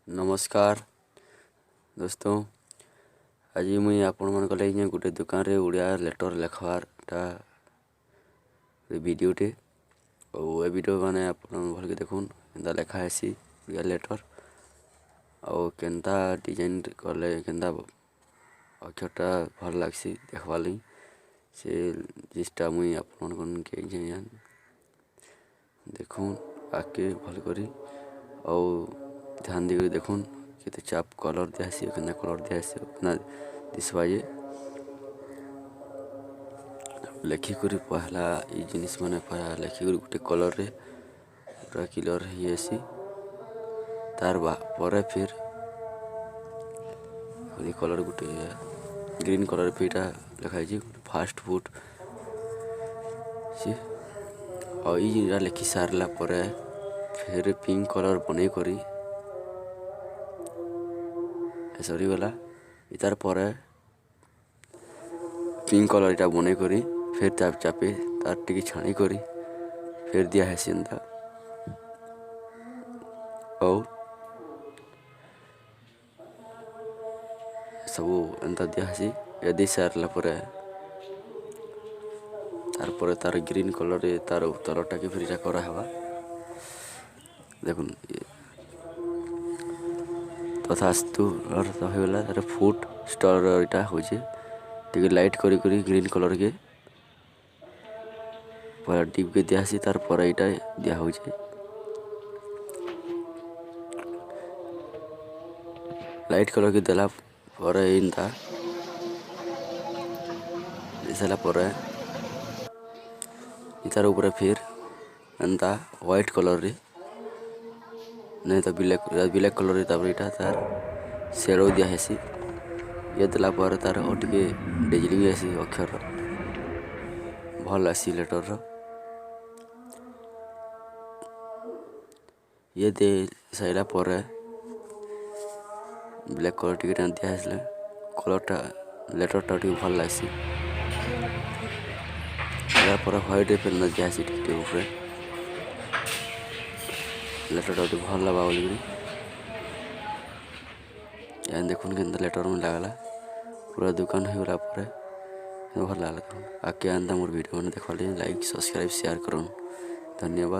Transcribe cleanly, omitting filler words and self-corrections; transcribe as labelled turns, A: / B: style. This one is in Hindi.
A: नमस्कार दोस्तों। आज मुई आपण मन लगे गोटे दुकान रे उड़िया लेटर लिखवारटा वीडियोटे और वीडियो मैंने आप भल के देखुन केन्ता लेखा हेसी उड़िया लेटर और केन्ता डिजाइन कले केन्ता अक्षरटा भल लगसी देखवार लगी से जिसटा मुई आपण के देखुन आके भल करी और ध्यान देकर देखुन केते चाप कलर दियासी केना कलर दियासी अपना दिसवा जे लेखिक पहला ये जिनिस मैंने पहला लेखिक गोटे कलर रे पूरा क्लियर होसी तार पर फिर कलर गोटे ग्रीन कलर फिर लिखाई फास्ट फूड और ये लिखि सारला पर फिर पिंक कलर बन करी सरीगला इतार पर पिंक कलर इटा बन करी फिर चाप चापे तार टी छाणी करी फिर दिया है एंता और सब एंता दिया है यदि सारला तार तार ग्रीन कलर तार तलटा के फिर करा हवा देखुन तथास्तु होगला तार फुट स्टोर इटा हो लाइट करी करी ग्रीन कलर के पहला टिप के दियासी तार पर इटा दिया हो लाइट कलर के देला पर इनता सारा पर इतार ऊपर फिर एंता व्हाइट कलर रे नहीं तो ब्लैक कलर तापर इटा तार शेडो दिया हेसी ये देला पर तार और टिके डिजलिंग हेसी अक्षर भल आसी लेटर ये दे साइला पर ब्लैक कलर टिके दिया हेसले कलरटा लेटरटा टिके भल लासी तार पर व्हाइट फिर न दिया हेसी टिके ऊपर लेटरटा टिके भल लगा बोली या देखुन के लेटर में लगला पूरा दुकान हो गला भल लगला आके आंदा मोर वीडियो मैंने देखा लाइक सब्सक्राइब शेयर करूँ। धन्यवाद।